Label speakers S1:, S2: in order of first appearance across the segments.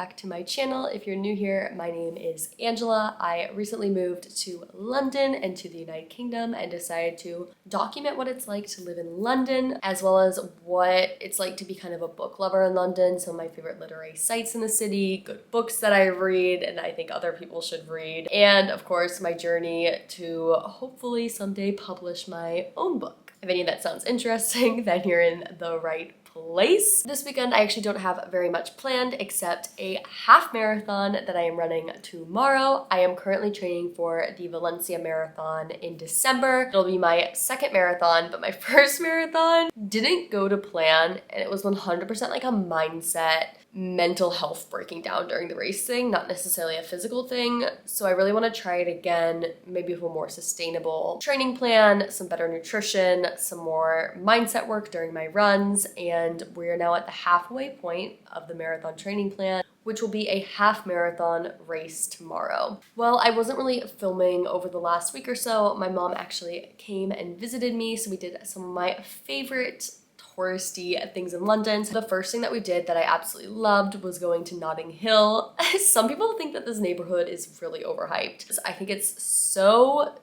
S1: back to my channel. If you're new here, my name is Angela. I recently moved to London and to the United Kingdom and decided to document what it's like to live in London, as well as what it's like to be kind of a book lover in London. Some of my favorite literary sites in the city, good books that I read and I think other people should read, and of course my journey to hopefully someday publish my own book. If any of that sounds interesting, then you're in the right place. This weekend I actually don't have very much planned except a half marathon that I am running tomorrow. I am currently training for the Valencia Marathon in December. It'll be my second marathon, but my first marathon didn't go to plan, and it was 100% like a mindset, mental health breaking down during the race thing, not necessarily a physical thing. So I really want to try it again, maybe with a more sustainable training plan, some better nutrition, some more mindset work during my runs, and we're now at the halfway point of the marathon training plan, which will be a half marathon race tomorrow. Well, I wasn't really filming over the last week or so. My mom actually came and visited me, so we did some of my favorite touristy things in London. So the first thing that we did that I absolutely loved was going to Notting Hill. Some people think that this neighborhood is really overhyped. I think it's so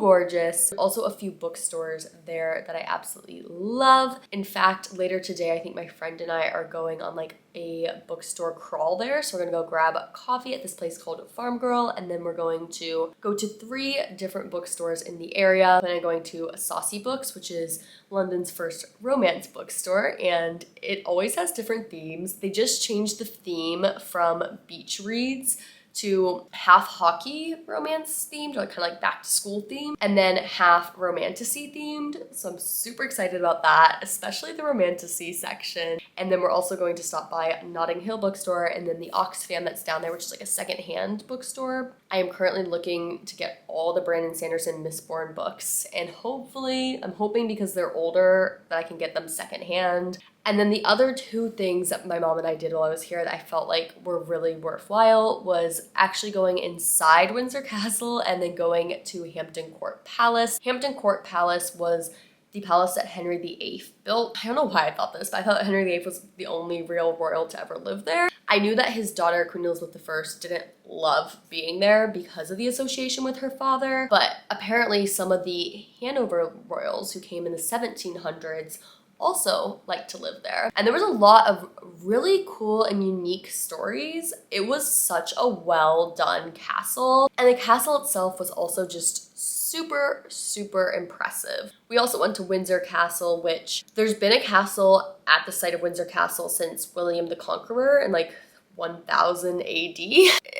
S1: gorgeous. Also a few bookstores there that I absolutely love. In fact, later today, I think my friend and I are going on like a bookstore crawl there. So we're gonna go grab coffee at this place called Farm Girl, and then we're going to go to 3 different bookstores in the area. Then I'm going to Saucy Books, which is London's first romance bookstore, and it always has different themes. They just changed the theme from beach reads to half hockey romance themed, or kind of like back to school themed, and then half romantasy themed. So I'm super excited about that, especially the romantasy section. And then we're also going to stop by Notting Hill bookstore and then the Oxfam that's down there, which is like a secondhand bookstore. I am currently looking to get all the Brandon Sanderson Mistborn books, and hopefully, I'm hoping because they're older that I can get them secondhand. And then the other 2 things that my mom and I did while I was here that I felt like were really worthwhile was actually going inside Windsor Castle and then going to Hampton Court Palace. Hampton Court Palace was the palace that Henry VIII built. I don't know why I thought this, but I thought Henry VIII was the only real royal to ever live there. I knew that his daughter, Queen Elizabeth I, didn't love being there because of the association with her father, but apparently some of the Hanover royals who came in the 1700s also like to live there. And there was a lot of really cool and unique stories. It was such a well done castle. And the castle itself was also just super impressive. We also went to Windsor Castle, which there's been a castle at the site of Windsor Castle since William the Conqueror in like 1000 AD.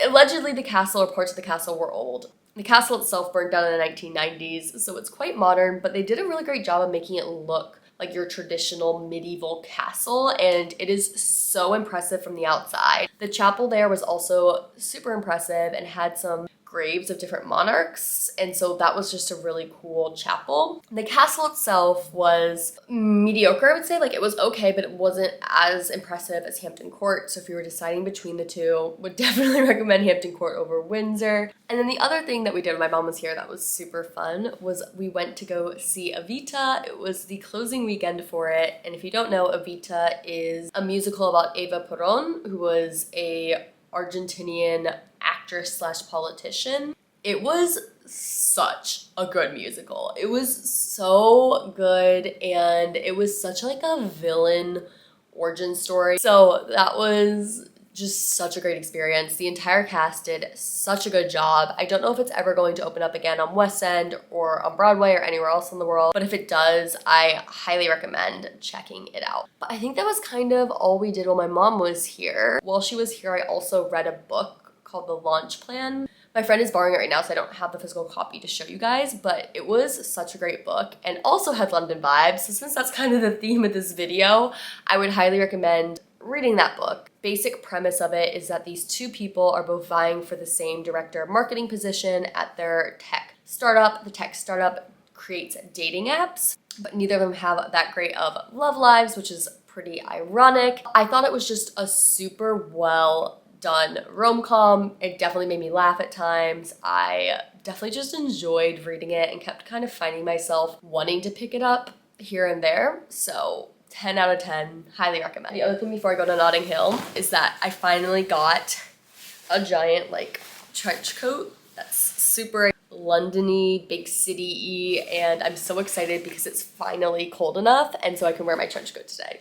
S1: Allegedly the castle or parts of the castle were old. The castle itself burned down in the 1990s, so it's quite modern, but they did a really great job of making it look like your traditional medieval castle, and it is so impressive from the outside. The chapel there was also super impressive and had some graves of different monarchs, and so that was just a really cool chapel. The castle itself was mediocre, I would say. Like, it was okay, but it wasn't as impressive as Hampton Court, so if you were deciding between the 2, would definitely recommend Hampton Court over Windsor. And then the other thing that we did when my mom was here that was super fun was we went to go see Evita. It was the closing weekend for it, and if you don't know, Evita is a musical about Eva Perón, who was a Argentinian actress slash politician. It was such a good musical. It was so good, and it was such like a villain origin story. So that was just such a great experience. The entire cast did such a good job. I don't know if it's ever going to open up again on West End or on Broadway or anywhere else in the world, but if it does, I highly recommend checking it out. But I think that was kind of all we did while my mom was here. While she was here, I also read a book called The Launch Plan. My friend is borrowing it right now, so I don't have the physical copy to show you guys, but it was such a great book and also had London vibes. So since that's kind of the theme of this video, I would highly recommend reading that book. Basic premise of it is that these 2 people are both vying for the same director of marketing position at their tech startup. The tech startup creates dating apps, but neither of them have that great of love lives, which is pretty ironic. I thought it was just a super well done rom-com. It definitely made me laugh at times. I definitely just enjoyed reading it and kept kind of finding myself wanting to pick it up here and there. So 10 out of 10, highly recommend. The other thing before I go to Notting Hill is that I finally got a giant like trench coat that's super London-y, big city-y, and I'm so excited because it's finally cold enough and so I can wear my trench coat today.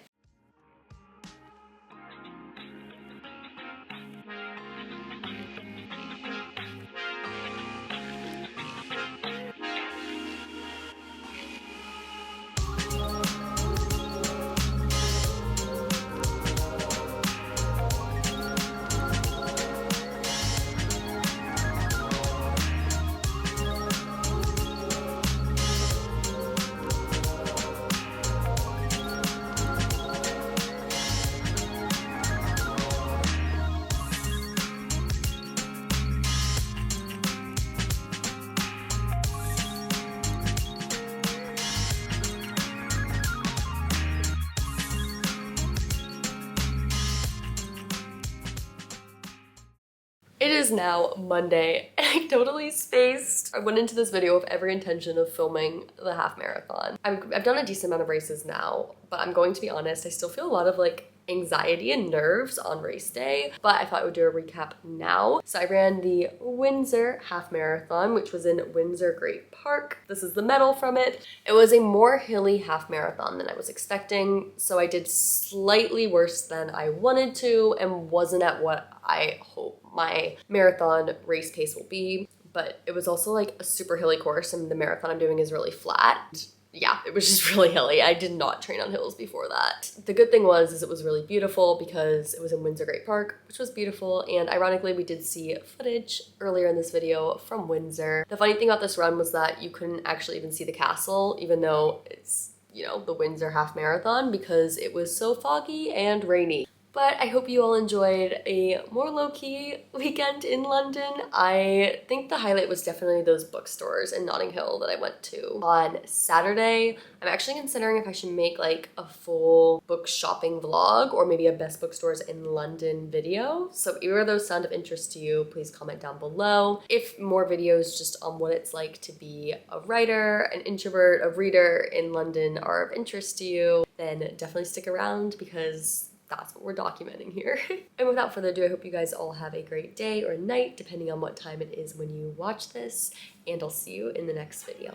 S1: It is now Monday and I totally spaced. I went into this video with every intention of filming the half marathon. I've done a decent amount of races now, but I'm going to be honest, I still feel a lot of like anxiety and nerves on race day, but I thought I would do a recap now. So I ran the Windsor half marathon, which was in Windsor Great Park. This is the medal from it. It was a more hilly half marathon than I was expecting, so I did slightly worse than I wanted to and wasn't at what I hope my marathon race pace will be. But it was also like a super hilly course and the marathon I'm doing is really flat. Yeah, it was just really hilly. I did not train on hills before that. The good thing is it was really beautiful because it was in Windsor Great Park, which was beautiful. And ironically, we did see footage earlier in this video from Windsor. The funny thing about this run was that you couldn't actually even see the castle, even though it's, you know, the Windsor half marathon because it was so foggy and rainy. But I hope you all enjoyed a more low-key weekend in London. I think the highlight was definitely those bookstores in Notting Hill that I went to on Saturday. I'm actually considering if I should make like a full book shopping vlog or maybe a best bookstores in London video. So if either of those sound of interest to you, please comment down below. If more videos just on what it's like to be a writer, an introvert, a reader in London are of interest to you, then definitely stick around because that's what we're documenting here. And without further ado, I hope you guys all have a great day or night, depending on what time it is when you watch this, and I'll see you in the next video.